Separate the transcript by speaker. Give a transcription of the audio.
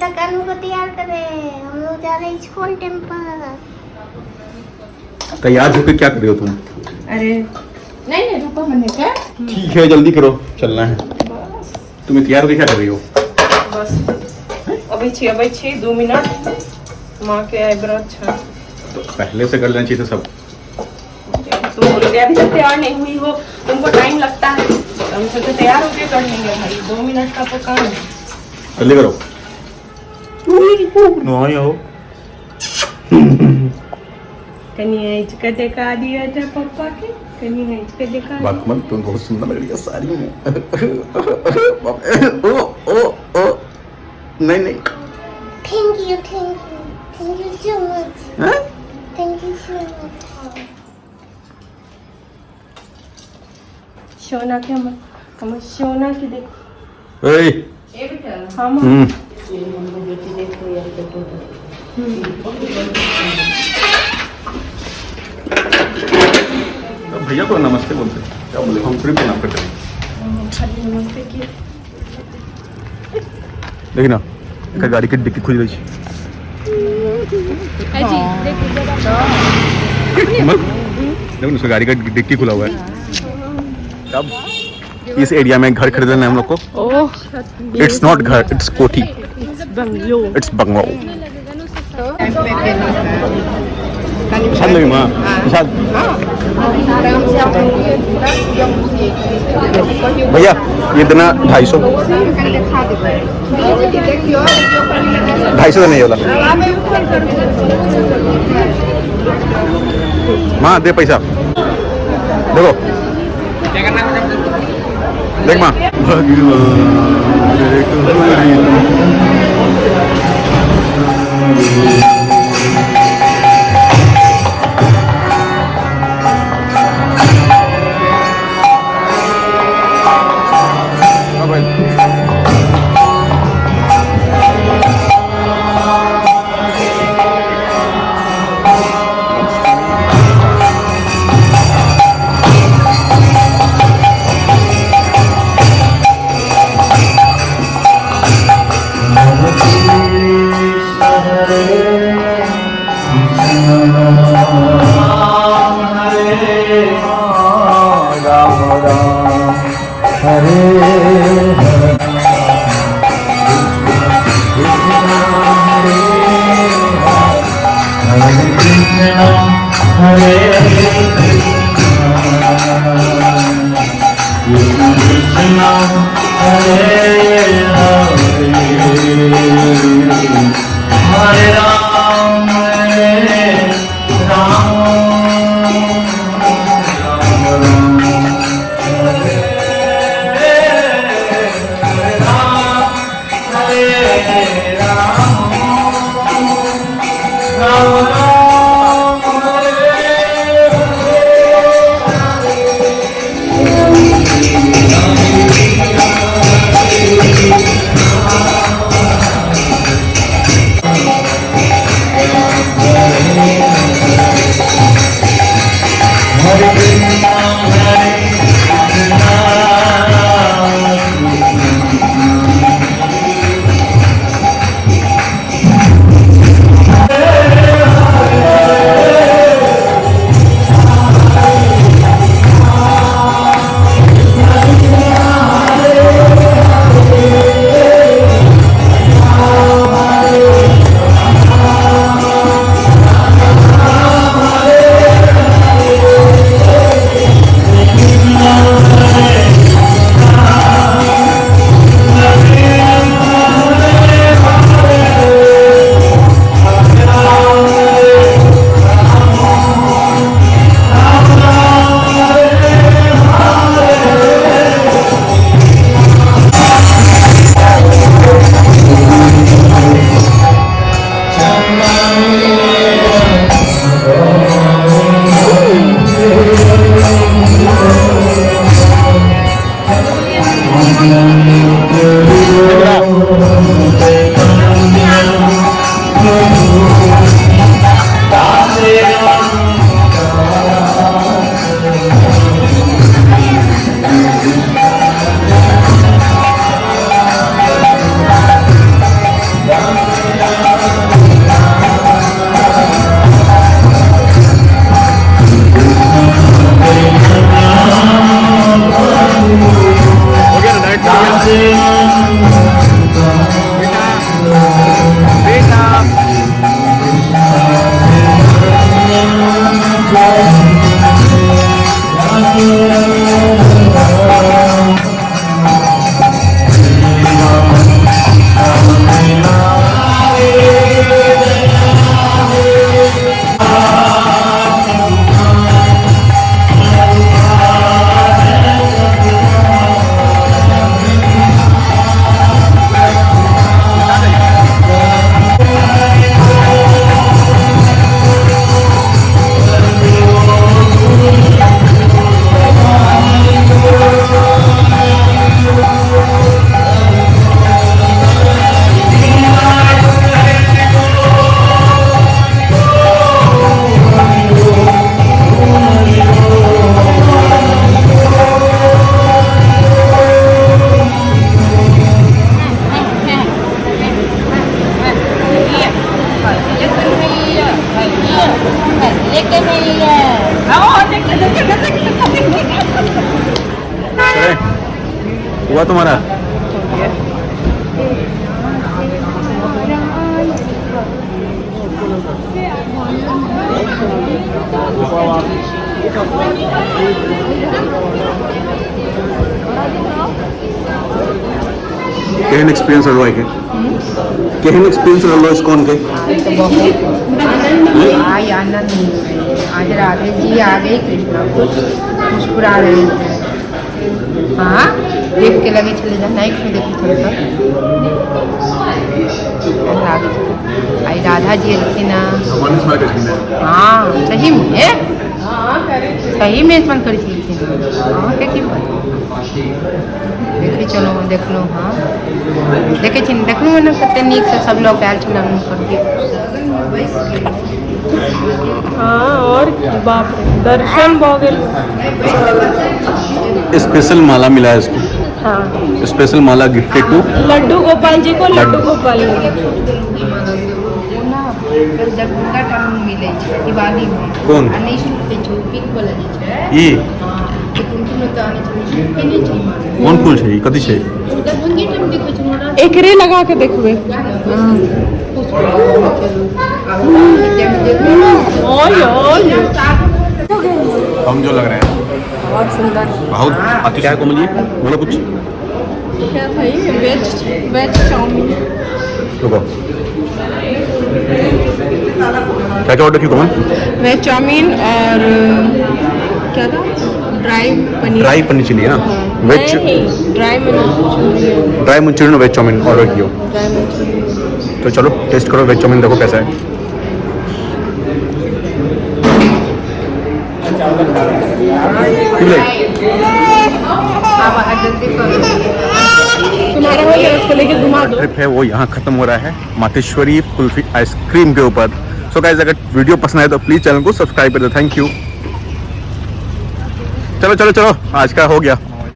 Speaker 1: तक अनु को तैयार करे, हम लोग जा रहे हैं स्कूल टेम्पल।
Speaker 2: तैयार होकर क्या कर रहे हो तुम?
Speaker 3: अरे नहीं रुको मैंने क्या।
Speaker 2: ठीक है जल्दी करो, चलना है।
Speaker 3: बस
Speaker 2: तुम्हें तैयार होकर क्या कर रही हो?
Speaker 3: बस अभी 2 मिनट माँ के आईब्रो अच्छा
Speaker 2: तो पहले से कर लेना चाहिए था सब।
Speaker 3: तुम बोलोगे अभी तक तैयार नहीं हुई हो, तुमको टाइम लगता है, हम सोचे तैयार होके कर लेंगे भाई, 2 मिनट का तो काम है।
Speaker 2: जल्दी करो। नहाई हो।
Speaker 3: कनिया इसका देखा दिया था पापा के, कनिया इसका देखा
Speaker 2: बात मत, तुम बहुत सुंदर लग रही है साड़ी में। ओ ओ ओ नहीं नहीं।
Speaker 1: Thank you so much.
Speaker 2: हाँ?
Speaker 1: Thank you so much.
Speaker 3: सोना के हम सोना के देखो।
Speaker 2: ओए
Speaker 3: हम
Speaker 2: भैया को नमस्ते बोलते क्या बोले, हम थोड़ी प्रणाम करते हैं।
Speaker 3: खाली नमस्ते की।
Speaker 2: देखी ना एक गाड़ी की डिक्की खुल गई। देखो उसका गाड़ी का डिक्की खुला हुआ है। अब इस एरिया में घर खरीदना है हम लोग को। इट्स नॉट घर, इट्स कोठी, इट्स बंगलो। प्रसाद लगी माँ, प्रसाद। भैया ये देना 250। 250 देना ये वाला। माँ दे पैसा, देखो देख माँ। हुआ तुम्हारा? केहन एक्सपीरियंस रहो के? केहन एक्सपीरियंस रहो इस्कॉन के?
Speaker 4: तो बहुत आई आनंद मिल रही है। आज राधे जी आ गई कृष्णा को मुस्कुरा रहे थे। हाँ देख के लगे चले जाना एक में देखी थोड़ा आई राधा जी अच्छी ना। हाँ सही में सही में मन कर हाँ क्या की बात देख चलो देख लो। हाँ देखे देख लो ना कते नीक से सब लोग आयल छे करके।
Speaker 3: हाँ और बाप रे दर्शन भ गेल।
Speaker 2: स्पेशल माला मिला है इसको।
Speaker 3: हाँ
Speaker 2: स्पेशल माला गिफ्टेड टू
Speaker 3: लड्डू गोपाल जी को लड्डू गोपाल जी।
Speaker 4: दरभंगा टाउन मिले छे दिवाली में।
Speaker 2: कौन?
Speaker 4: नहीं सूट छे पिंक वाला जे छे।
Speaker 2: ई
Speaker 4: हां तो तुमके में तो आने छे सूट नहीं छे।
Speaker 2: कौन फूल छै? ई कथि छै?
Speaker 4: दरभंगे टाइम देखो छे मोरा।
Speaker 3: एकरे लगा के देखबे।
Speaker 2: हम जो लग रहे हैं
Speaker 3: बहुत सुंदर।
Speaker 2: बहुत अति। क्या है कोमल जी? बोलो कुछ।
Speaker 3: क्या भाई वेज चाउमीन।
Speaker 2: रुको क्या क्या ऑर्डर की कोमल?
Speaker 3: वेज चाउमीन और क्या था ड्राई पनीर
Speaker 2: चिली है ना? वेज ड्राई मंचूरियन और वेज चाउमीन ऑर्डर किया। तो चलो टेस्ट करो वेज चाउमीन, देखो कैसा है।
Speaker 3: तुम्हारा हो गया उसको लेके घुमा दो।
Speaker 2: ट्रिप है वो यहाँ खत्म हो रहा है मातेश्वरी कुल्फी आइसक्रीम के ऊपर। सो गाइस अगर वीडियो पसंद आए तो प्लीज चैनल को सब्सक्राइब कर दो। Thank you. चलो चलो चलो आज का हो गया।